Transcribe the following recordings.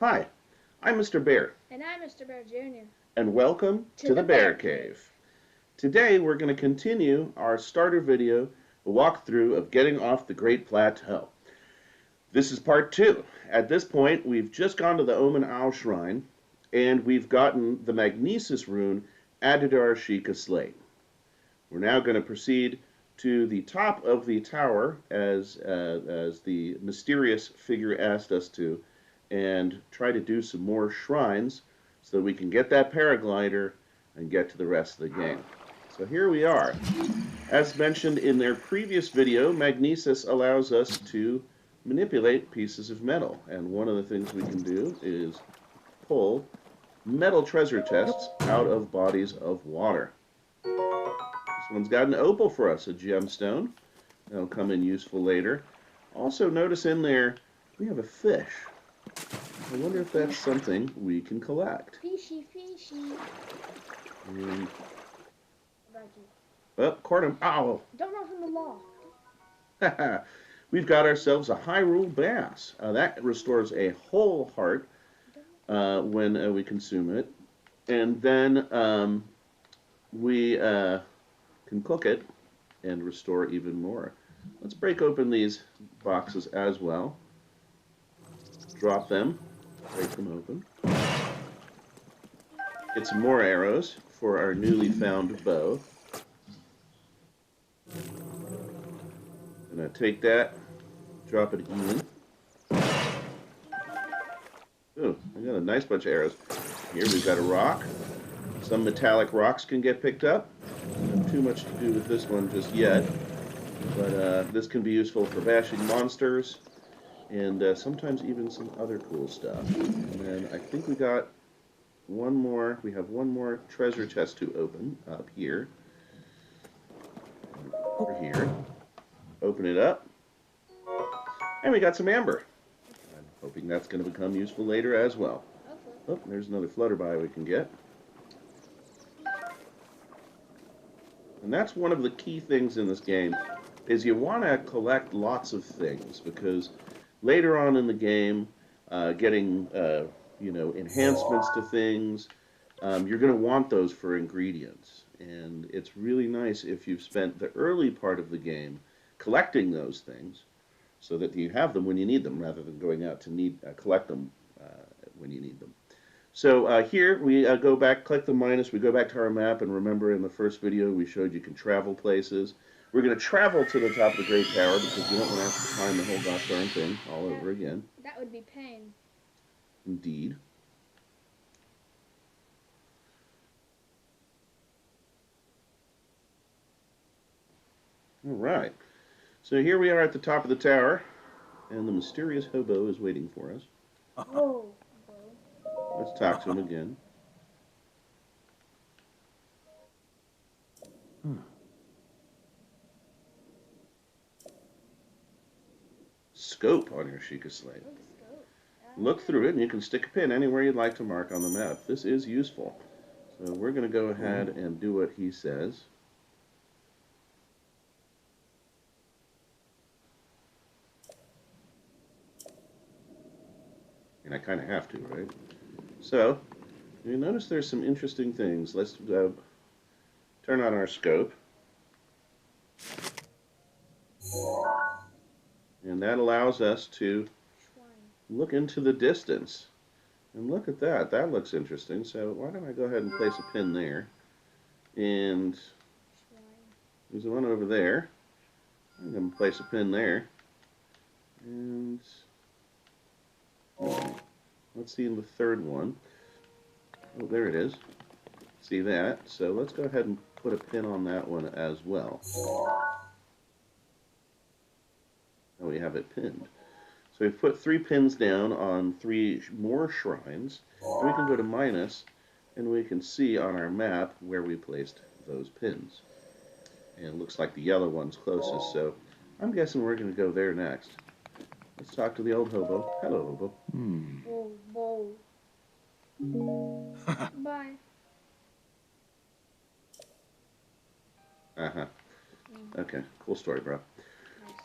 Hi, I'm Mr. Bear, And I'm Mr. Bear Jr. and welcome to the Bear Cave. Today we're going to continue our starter video, a walkthrough of getting off the Great Plateau. This is part 2. At this point, we've just gone to the Omen Owl Shrine, and we've gotten the Magnesis rune added to our Sheikah Slate. We're now going to proceed to the top of the tower, as the mysterious figure asked us to, and try to do some more shrines so that we can get that paraglider and get to the rest of the game. So here we are. As mentioned in their previous video, Magnesis allows us to manipulate pieces of metal, and one of the things we can do is pull metal treasure chests out of bodies of water. This one's got an opal for us, a gemstone. That'll come in useful later. Also, notice in there we have a fish. I wonder if that's something we can collect. Fishy, fishy. And, oh, caught him. Ow! Don't run from the law. We've got ourselves a Hyrule bass. That restores a whole heart when we consume it. And then we can cook it and restore even more. Let's break open these boxes as well. Drop them. Break them open. Get some more arrows for our newly found bow. Gonna take that, drop it in. Ooh, I got a nice bunch of arrows. Here we've got a rock. Some metallic rocks can get picked up. Not too much to do with this one just yet, but this can be useful for bashing monsters, and sometimes even some other cool stuff. And then I think we got one more. We have one more treasure chest to open up here. Over here. Open it up. And we got some amber. I'm hoping that's going to become useful later as well. Oh, there's another flutterby we can get. And that's one of the key things in this game, is you want to collect lots of things, because later on in the game, getting enhancements to things, you're going to want those for ingredients. And it's really nice if you've spent the early part of the game collecting those things, so that you have them when you need them, rather than going out to collect them when you need them. So here we go back, click the minus, we go back to our map, and remember in the first video we showed you can travel places. We're going to travel to the top of the Great Tower because we don't want to have to climb the whole gosh darn thing all over again. That would be pain. Indeed. All right. So here we are at the top of the tower, and the mysterious hobo is waiting for us. Whoa. Let's talk to him again. Scope on your Sheikah Slate. Look through it, and you can stick a pin anywhere you'd like to mark on the map. This is useful. So we're going to go ahead and do what he says. And I kind of have to, right? So, you notice there's some interesting things. Let's turn on our scope. And that allows us to look into the distance. And look at that. That looks interesting. So why don't I go ahead and place a pin there. And there's one over there. I'm going to place a pin there. And let's see in the third one. Oh, there it is. See that? So let's go ahead and put a pin on that one as well. Now we have it pinned. So we've put 3 pins down on 3 more shrines. And we can go to minus, and we can see on our map where we placed those pins. And it looks like the yellow one's closest, so I'm guessing we're going to go there next. Let's talk to the old hobo. Hello, hobo. Whoa. Bye. Uh-huh. Okay, cool story, bro.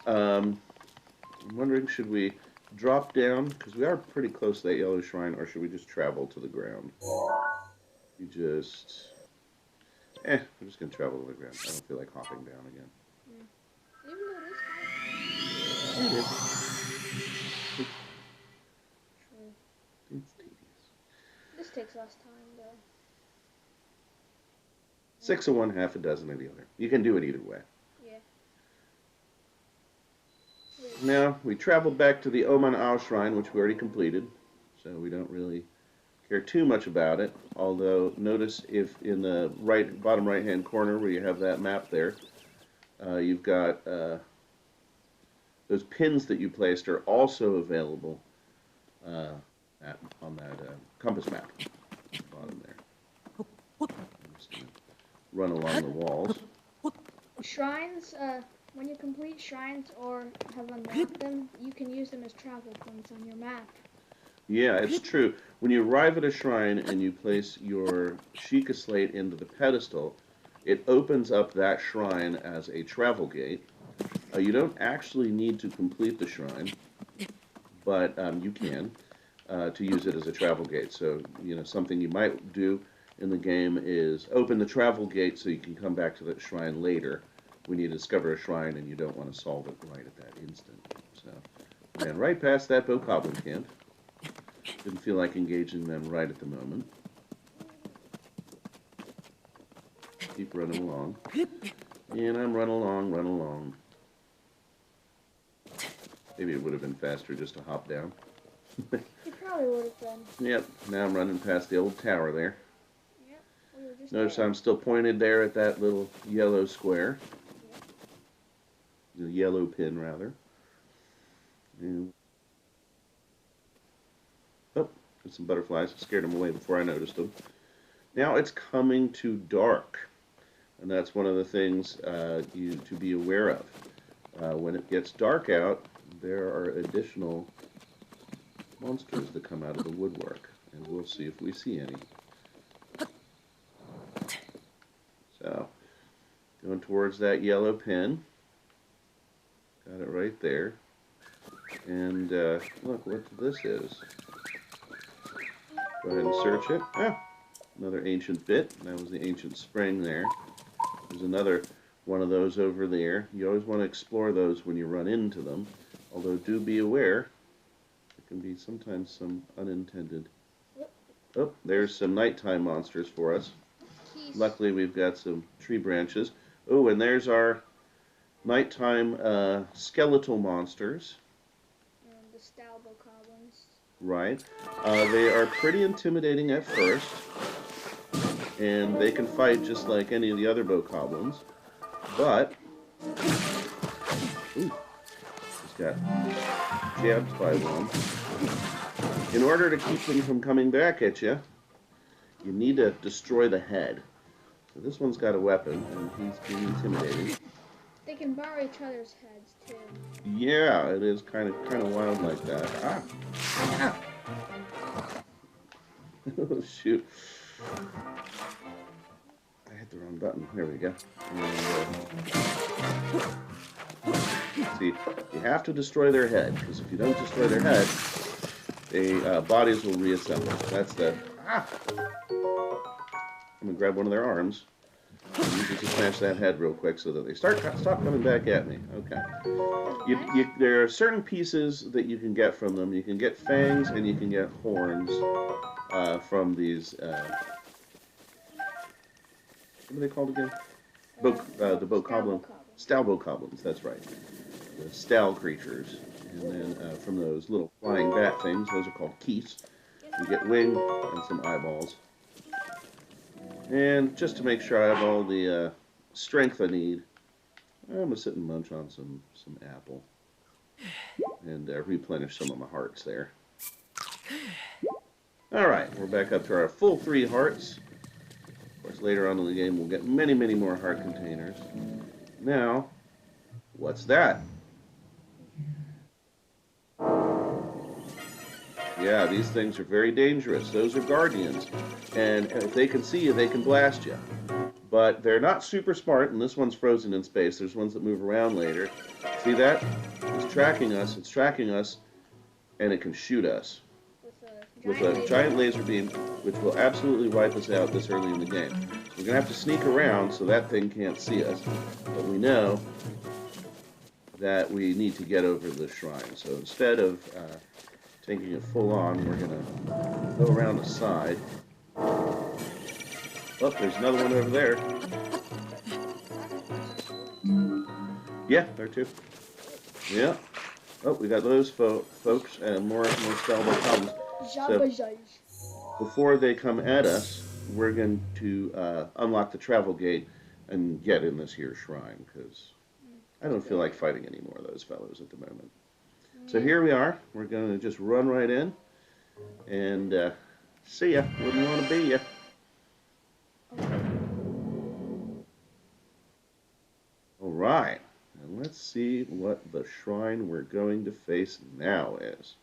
I'm wondering, should we drop down, because we are pretty close to that yellow shrine, or should we just travel to the ground? We just... we're just going to travel to the ground. I don't feel like hopping down again. Even though it is It is. true. It's tedious. This takes less time, though. 6 of one, half a dozen of the other. You can do it either way. Yeah. Now, we traveled back to the Oman Ao Shrine, which we already completed, so we don't really care too much about it. Although, notice if in the bottom right-hand corner where you have that map there, you've got those pins that you placed are also available on that compass map. Bottom there. I'm just gonna run along the walls. Shrines, when you complete shrines or have unlocked them, you can use them as travel points on your map. Yeah, it's true. When you arrive at a shrine and you place your Sheikah slate into the pedestal, it opens up that shrine as a travel gate. You don't actually need to complete the shrine, but you can to use it as a travel gate. So, something you might do in the game is open the travel gate so you can come back to that shrine later when you discover a shrine and you don't want to solve it right at that instant. So, ran right past that bokoblin camp. Didn't feel like engaging them right at the moment. Keep running along. And I'm running along. Maybe it would have been faster just to hop down. You probably would have been. Yep, now I'm running past the old tower there. Yep, we were just Notice there. I'm still pointed there at that little yellow square. Yep. The yellow pin, rather. And there's some butterflies. I scared them away before I noticed them. Now it's coming to dark. And that's one of the things you to be aware of. When it gets dark out, there are additional monsters that come out of the woodwork. And we'll see if we see any. So, going towards that yellow pin. Got it right there. And look what this is. Go ahead and search it. Ah, another ancient bit. That was the ancient spring there. There's another one of those over there. You always want to explore those when you run into them. Although do be aware, there can be sometimes some unintended. Oh, there's some nighttime monsters for us. Keys. Luckily we've got some tree branches. Oh, and there's our nighttime skeletal monsters. And the Stal Monsters. Right. They are pretty intimidating at first. And they can fight just like any of the other bokoblins. But, ooh, just got jabbed by one. In order to keep them from coming back at you, you need to destroy the head. So this one's got a weapon, and he's being intimidating. They can borrow each other's heads too. Yeah, it is kind of wild like that. Ah! Ah! Oh shoot! I hit the wrong button. There we go. And, see, you have to destroy their head, because if you don't destroy their head, the bodies will reassemble. That's the... Ah! I'm going to grab one of their arms and use it to smash that head real quick so that they stop coming back at me. Okay. There are certain pieces that you can get from them. You can get fangs and you can get horns from these... what are they called again? The bokoblin. Stal bokoblins, that's right. The Stal creatures. And then from those little flying bat things, those are called keys. You get wing and some eyeballs. And just to make sure I have all the strength I need, I'm going to sit and munch on some apple. And replenish some of my hearts there. Alright, we're back up to our full 3 hearts. Of course, later on in the game, we'll get many, many more heart containers. Now, what's that? Yeah, these things are very dangerous. Those are guardians. And if they can see you, they can blast you. But they're not super smart, and this one's frozen in space. There's ones that move around later. See that? It's tracking us. It's tracking us. and it can shoot us with a laser. giant laser beam, which will absolutely wipe us out this early in the game. So we're going to have to sneak around so that thing can't see us. But we know that we need to get over the shrine. So instead of taking it full on, we're going to go around the side. Oh, there's another one over there. Yeah, there too. Yeah. Oh, we got those folks and more Stal problems. So before they come at us, we're going to unlock the travel gate and get in this here shrine, because I don't feel like fighting any more of those fellows at the moment. So here we are. We're going to just run right in and see ya. Wouldn't want to be ya. All right. And let's see what the shrine we're going to face now is.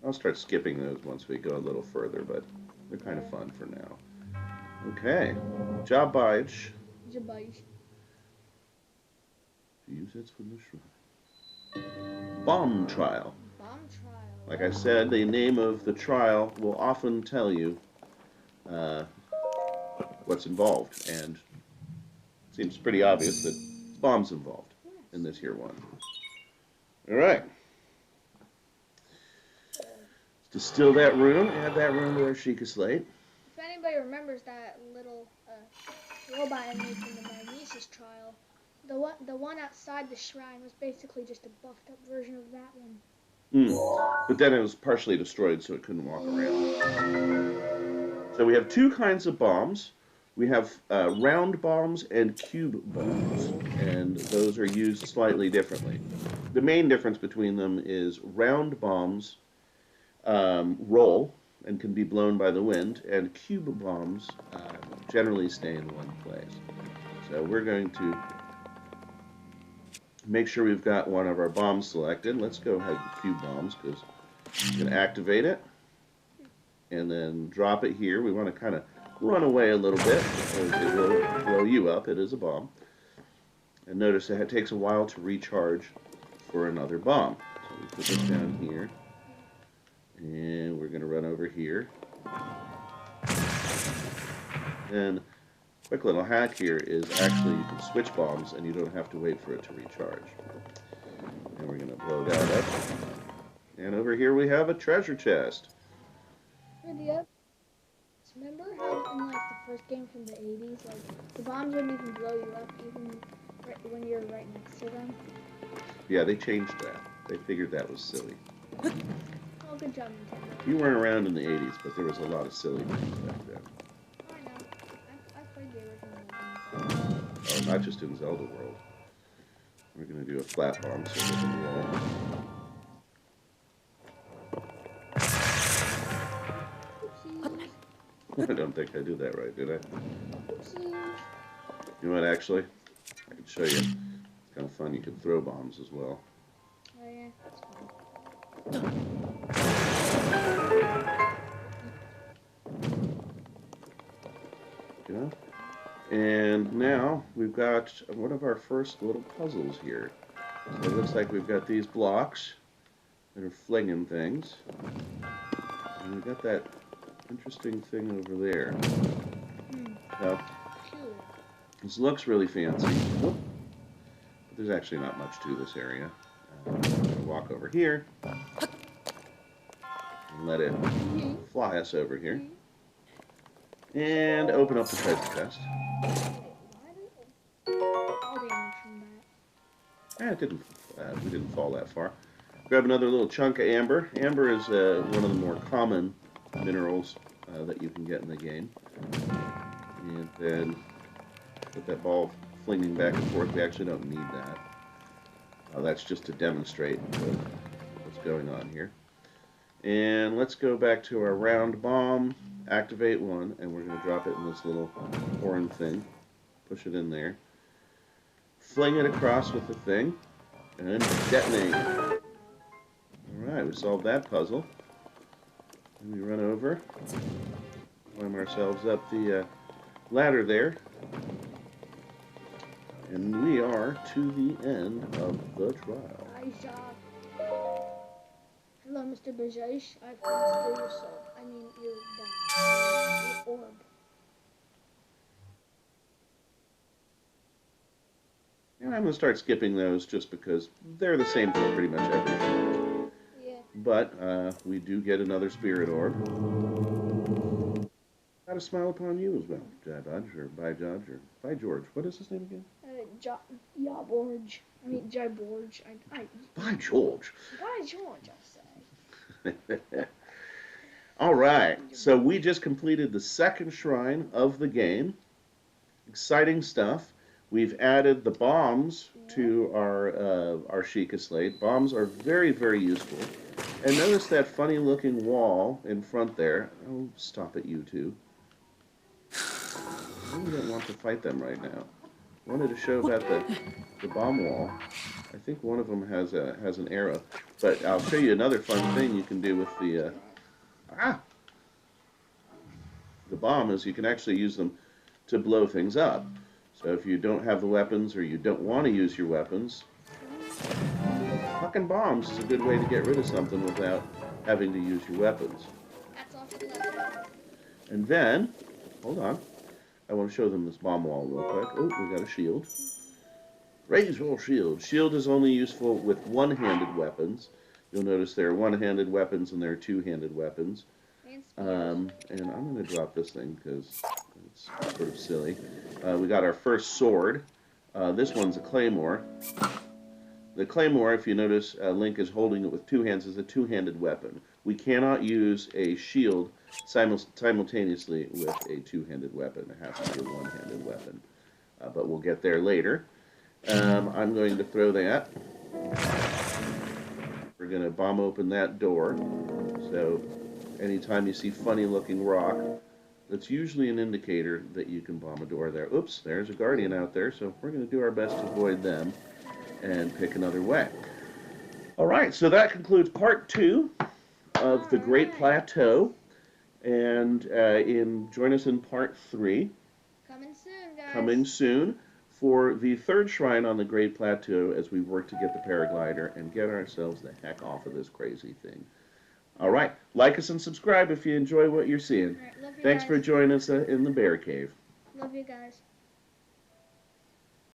I'll start skipping those once we go a little further, but they're kind of fun for now. Okay. Baij. Use it for the shrine. Bomb trial. Like I said, the name of the trial will often tell you what's involved, and it seems pretty obvious that bombs involved in this here one. All right. Distill that room, add that room to our Sheikah slate. If anybody remembers that little robot I made from the magnesis trial, the one outside the shrine was basically just a buffed up version of that one. But then it was partially destroyed, so it couldn't walk around. So we have two kinds of bombs. We have round bombs and cube bombs, and those are used slightly differently. The main difference between them is round bombs roll and can be blown by the wind, and cube bombs generally stay in one place. So we're going to make sure we've got one of our bombs selected. Let's go ahead with cube bombs, because you can activate it and then drop it here. We want to kind of run away a little bit, because it will blow you up. It is a bomb. And notice that it takes a while to recharge for another bomb. So we put this down here. And we're going to run over here. And quick little hack here is actually you can switch bombs and you don't have to wait for it to recharge. And we're going to blow that up. And over here we have a treasure chest. Remember how in like the first game from the 80s, like the bombs wouldn't even blow you up even when you're right next to them? Yeah, they changed that. They figured that was silly. Oh, good job, Nintendo. You weren't around in the 80s, but there was a lot of silly things back then. I know. I played the original Legend of Zelda. Oh, not just in Zelda World. We're going to do a flat bomb so it doesn't roll. I don't think I did that right, did I? Oopsies. You know what, actually? I can show you. It's kind of fun. You can throw bombs as well. Oh, yeah, that's fun. Yeah. And now we've got one of our first little puzzles here. So it looks like we've got these blocks that are flinging things. And we've got that interesting thing over there. So, this looks really fancy. But there's actually not much to this area. I'm going to walk over here and let it fly us over here. And open up the treasure chest. It didn't. We didn't fall that far. Grab another little chunk of amber. Amber is one of the more common minerals that you can get in the game. And then put that ball flinging back and forth. We actually don't need that. That's just to demonstrate what's going on here. And let's go back to our round bomb. Activate one, and we're going to drop it in this little horn thing. Push it in there. Fling it across with the thing, and detonate. Alright, we solved that puzzle. And we run over, climb ourselves up the ladder there. And we are to the end of the trial. Nice job. Hello, Mr. Baij. I've come to steal your soul. I mean, your bomb. Your orb. And I'm going to start skipping those just because they're the same for pretty much every shrine. Yeah. But we do get another spirit orb. Got a smile upon you as well, Baij, or By George. What is his name again? Yaborge. I mean, Jiborge. By George. By George, I'll say. All right, so we just completed the second shrine of the game. Exciting stuff. We've added the bombs to our Sheikah slate. Bombs are very, very useful. And notice that funny looking wall in front there. Oh, stop it, you two. I really don't want to fight them right now. I wanted to show about the bomb wall. I think one of them has an arrow. But I'll show you another fun thing you can do with the bomb is you can actually use them to blow things up. So if you don't have the weapons or you don't want to use your weapons, fucking bombs is a good way to get rid of something without having to use your weapons. That's all she left. And then, hold on, I want to show them this bomb wall real quick. Oh, we got a shield. Raise your shield. Shield is only useful with one-handed weapons. You'll notice there are one-handed weapons and there are two-handed weapons. And I'm going to drop this thing because it's sort of silly. We got our first sword. This one's a claymore. The claymore, if you notice, Link is holding it with two hands, is a two-handed weapon. We cannot use a shield simultaneously with a two-handed weapon. It has to be a one-handed weapon. But we'll get there later. I'm going to throw that. We're going to bomb open that door. So anytime you see funny-looking rock, that's usually an indicator that you can bomb a door there. Oops, there's a guardian out there, so we're going to do our best to avoid them and pick another way. All right, so that concludes part 2 of the Great Plateau, and join us in part 3. Coming soon, guys. Coming soon for the third shrine on the Great Plateau as we work to get the paraglider and get ourselves the heck off of this crazy thing. All right, like us and subscribe if you enjoy what you're seeing. All right, love you Thanks guys. for joining us in the Bear Cave. Love you guys.